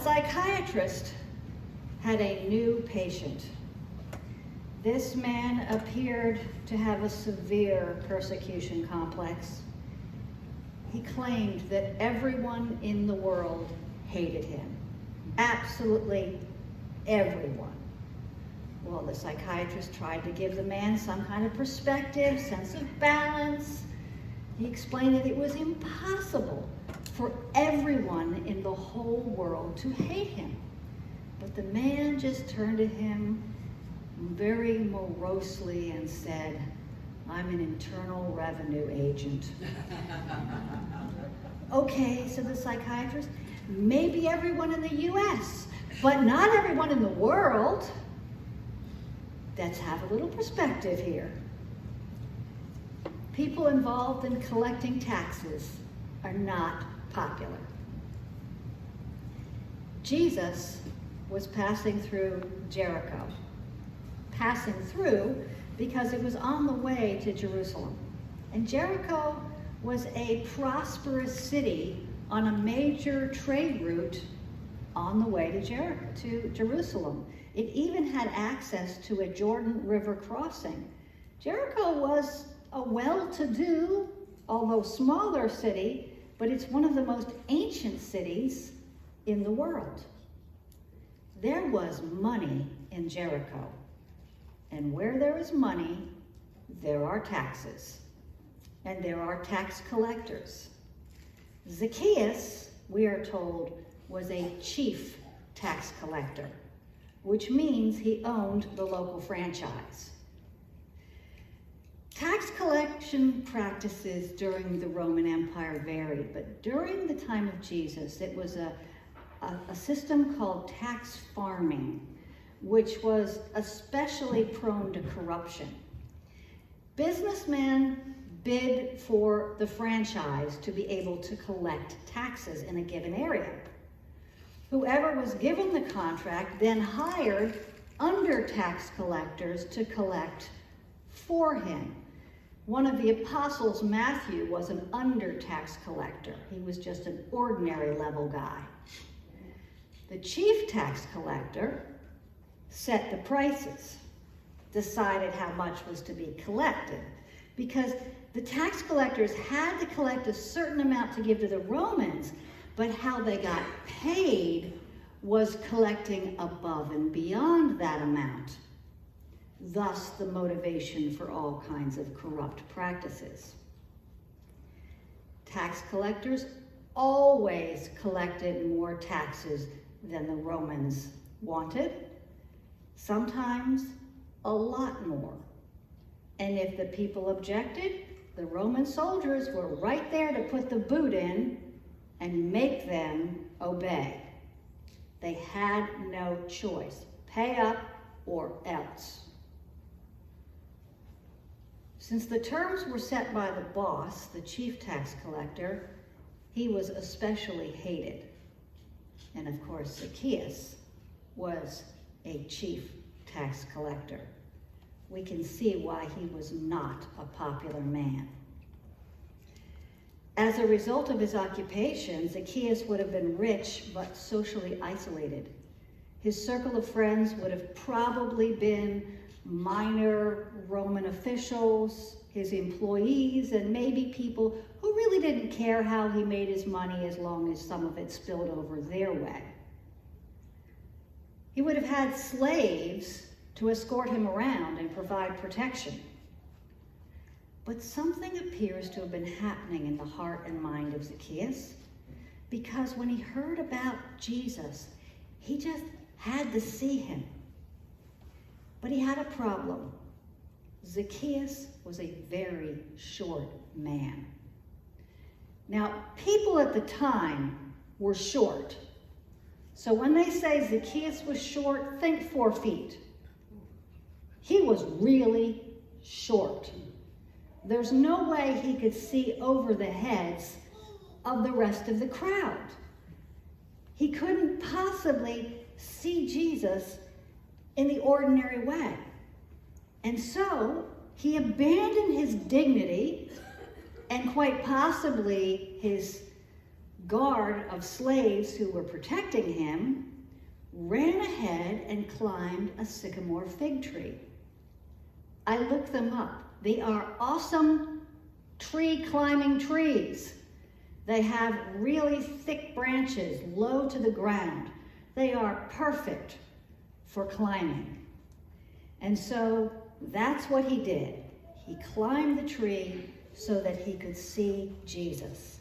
psychiatrist had a new patient. This man appeared to have a severe persecution complex. He claimed that everyone in the world hated him. Absolutely everyone. Well, the psychiatrist tried to give the man some kind of perspective, sense of balance. He explained that it was impossible for everyone in the whole world to hate him. But the man just turned to him very morosely and said, "I'm an Internal Revenue agent." Okay, said the psychiatrist, maybe everyone in the US, but not everyone in the world. Let's have a little perspective here. People involved in collecting taxes are not popular. Jesus was passing through Jericho. Passing through because it was on the way to Jerusalem. And Jericho was a prosperous city on a major trade route on the way to Jerusalem. It even had access to a Jordan River crossing. Jericho was a well-to-do, although smaller city, but it's one of the most ancient cities in the world. There was money in Jericho. And where there is money, there are taxes. And there are tax collectors. Zacchaeus, we are told, was a chief tax collector, which means he owned the local franchise. Tax collection practices during the Roman Empire varied, but during the time of Jesus, it was a system called tax farming, which was especially prone to corruption. Businessmen bid for the franchise to be able to collect taxes in a given area. Whoever was given the contract then hired under tax collectors to collect for him. One of the apostles, Matthew, was an under tax collector. He was just an ordinary level guy. The chief tax collector set the prices, decided how much was to be collected, because the tax collectors had to collect a certain amount to give to the Romans, but how they got paid was collecting above and beyond that amount. Thus, the motivation for all kinds of corrupt practices. Tax collectors always collected more taxes than the Romans wanted, sometimes a lot more. And if the people objected, the Roman soldiers were right there to put the boot in and make them obey. They had no choice. Pay up or else. Since the terms were set by the boss, the chief tax collector, he was especially hated. And of course, Zacchaeus was a chief tax collector. We can see why he was not a popular man. As a result of his occupation, Zacchaeus would have been rich but socially isolated. His circle of friends would have probably been minor Roman officials, his employees, and maybe people who really didn't care how he made his money as long as some of it spilled over their way. He would have had slaves to escort him around and provide protection. But something appears to have been happening in the heart and mind of Zacchaeus, because when he heard about Jesus, he just had to see him. But he had a problem. Zacchaeus was a very short man. Now, people at the time were short. So when they say Zacchaeus was short, think 4 feet. He was really short. There's no way he could see over the heads of the rest of the crowd. He couldn't possibly see Jesus in the ordinary way. And so he abandoned his dignity and quite possibly his guard of slaves who were protecting him ran ahead and climbed a sycamore fig tree. I looked them up. They are awesome tree climbing trees. They have really thick branches, low to the ground. They are perfect for climbing. And so that's what he did. He climbed the tree so that he could see Jesus.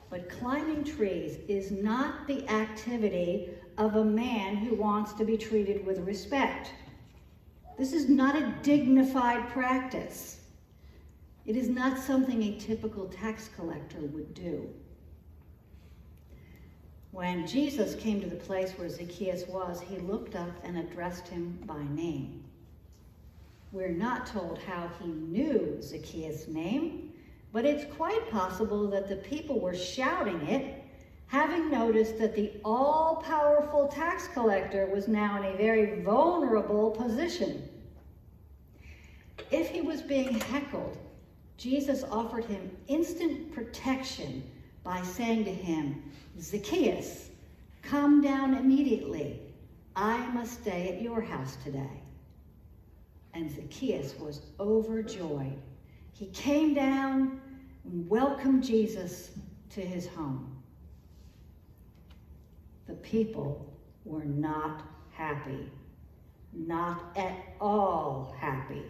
But climbing trees is not the activity of a man who wants to be treated with respect. This is not a dignified practice. It is not something a typical tax collector would do. When Jesus came to the place where Zacchaeus was, he looked up and addressed him by name. We're not told how he knew Zacchaeus' name, but it's quite possible that the people were shouting it, having noticed that the all-powerful tax collector was now in a very vulnerable position. If he was being heckled, Jesus offered him instant protection by saying to him, "Zacchaeus, come down immediately. I must stay at your house today." And Zacchaeus was overjoyed. He came down and welcomed Jesus to his home. The people were not happy, not at all happy.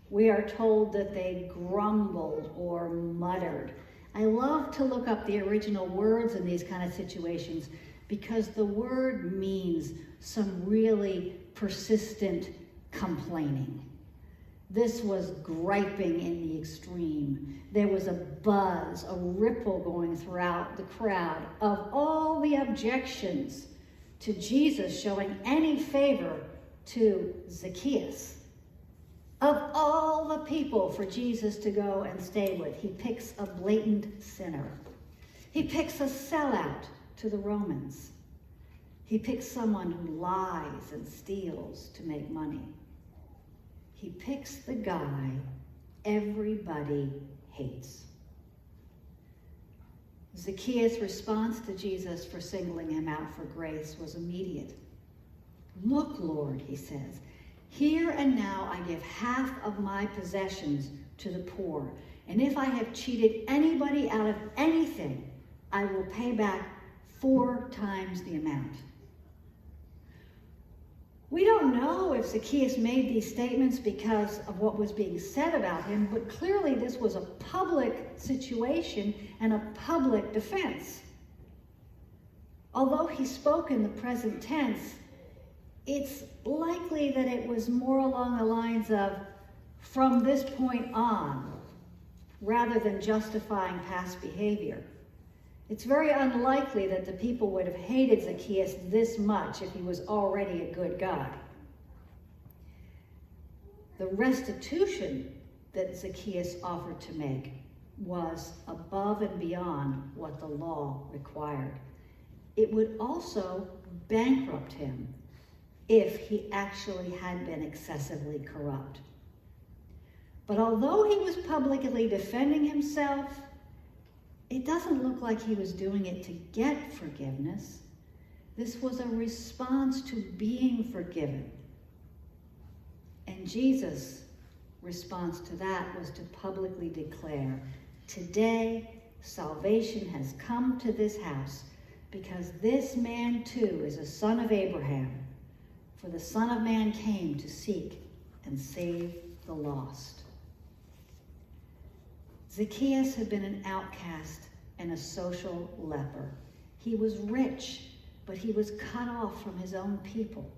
We are told that they grumbled or muttered. I love to look up the original words in these kind of situations because the word means some really persistent complaining. This was griping in the extreme. There was a buzz, a ripple going throughout the crowd of all the objections to Jesus showing any favor to Zacchaeus. Of all the people for Jesus to go and stay with, he picks a blatant sinner. He picks a sellout to the Romans. He picks someone who lies and steals to make money. He picks the guy everybody hates. Zacchaeus' response to Jesus for singling him out for grace was immediate. "Look, Lord," he says, "here and now I give half of my possessions to the poor, and if I have cheated anybody out of anything, I will pay back 4 times the amount." We don't know if Zacchaeus made these statements because of what was being said about him, but clearly this was a public situation and a public defense. Although he spoke in the present tense, it's likely that it was more along the lines of "from this point on," rather than justifying past behavior. It's very unlikely that the people would have hated Zacchaeus this much if he was already a good guy. The restitution that Zacchaeus offered to make was above and beyond what the law required. It would also bankrupt him if he actually had been excessively corrupt. But although he was publicly defending himself, it doesn't look like he was doing it to get forgiveness. This was a response to being forgiven. And Jesus' response to that was to publicly declare, "Today, salvation has come to this house, because this man too is a son of Abraham. For the Son of Man came to seek and save the lost." Zacchaeus had been an outcast and a social leper. He was rich, but he was cut off from his own people.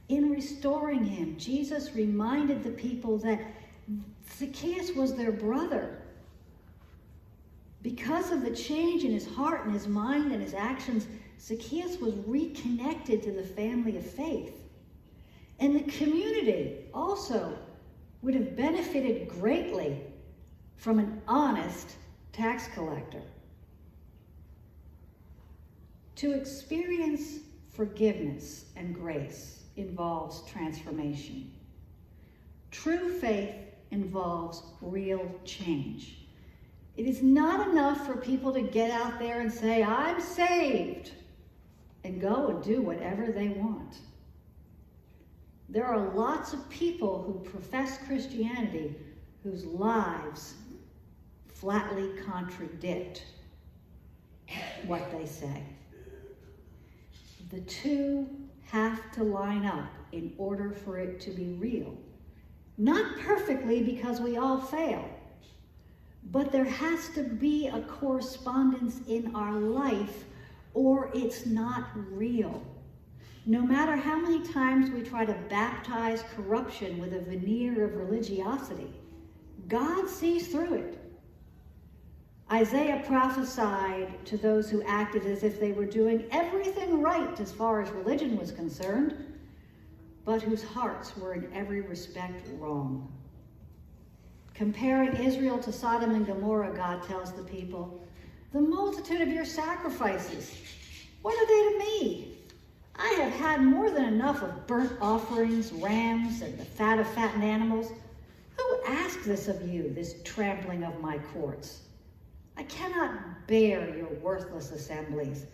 In restoring him, Jesus reminded the people that Zacchaeus was their brother. Because of the change in his heart and his mind and his actions, Zacchaeus was reconnected to the family of faith. And the community also would have benefited greatly from an honest tax collector. To experience forgiveness and grace involves transformation. True faith involves real change. It is not enough for people to get out there and say, I'm saved, and go and do whatever they want. There are lots of people who profess Christianity whose lives flatly contradict what they say. The two have to line up in order for it to be real. Not perfectly, because we all fail, but there has to be a correspondence in our life, or it's not real. No matter how many times we try to baptize corruption with a veneer of religiosity, God sees through it. Isaiah prophesied to those who acted as if they were doing everything right as far as religion was concerned, but whose hearts were in every respect wrong. Comparing Israel to Sodom and Gomorrah, God tells the people, the multitude of your sacrifices, what are they to me? I have had more than enough of burnt offerings, rams, and the fat of fattened animals. Who asked this of you, this trampling of my courts? I cannot bear your worthless assemblies.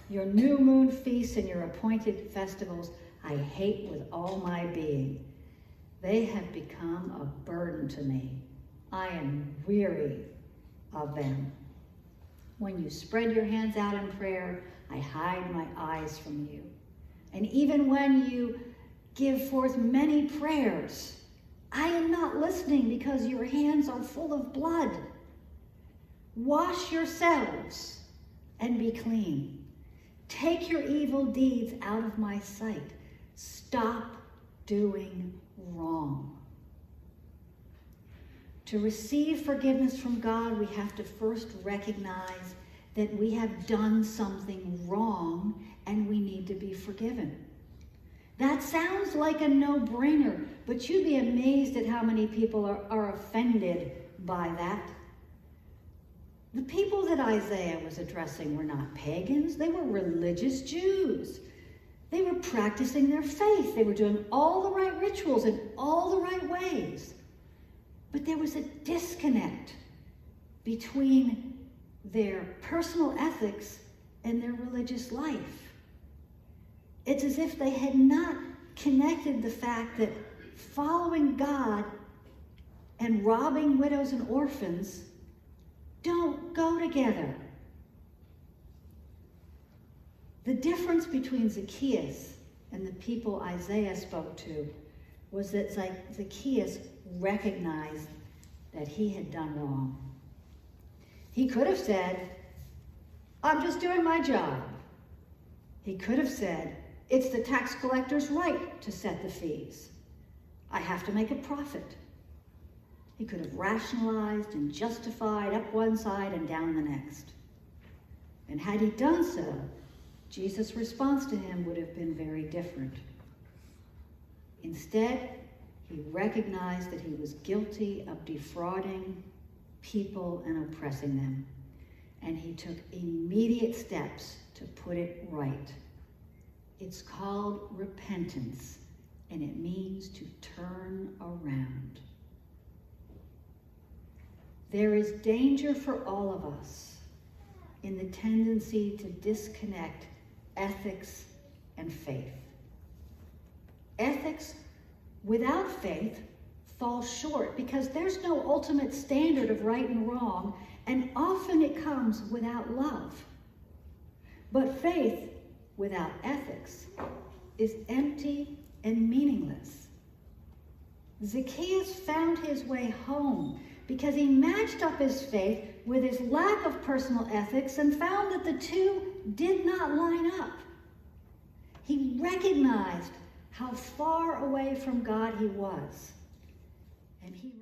Your new moon feasts and your appointed festivals I hate with all my being. They have become a burden to me. I am weary of them. When you spread your hands out in prayer, I hide my eyes from you. And even when you give forth many prayers, I am not listening because your hands are full of blood. Wash yourselves and be clean. Take your evil deeds out of my sight. Stop doing wrong. To receive forgiveness from God, we have to first recognize that we have done something wrong and we need to be forgiven. That sounds like a no-brainer, but you'd be amazed at how many people are offended by that. The people that Isaiah was addressing were not pagans. They were religious Jews. They were practicing their faith. They were doing all the right rituals in all the right ways. But there was a disconnect between their personal ethics and their religious life. It's as if they had not connected the fact that following God and robbing widows and orphans don't go together. The difference between Zacchaeus and the people Isaiah spoke to was that Zacchaeus recognized that he had done wrong. He could have said, I'm just doing my job. He could have said, it's the tax collector's right to set the fees. I have to make a profit. He could have rationalized and justified up one side and down the next. And had he done so, Jesus' response to him would have been very different. Instead, he recognized that he was guilty of defrauding people and oppressing them. And he took immediate steps to put it right. It's called repentance, and it means to turn around. There is danger for all of us in the tendency to disconnect ethics and faith. Ethics without faith falls short because there's no ultimate standard of right and wrong, and often it comes without love. But faith without ethics is empty and meaningless. Zacchaeus found his way home because he matched up his faith with his lack of personal ethics and found that the two did not line up. He recognized how far away from God he was, and he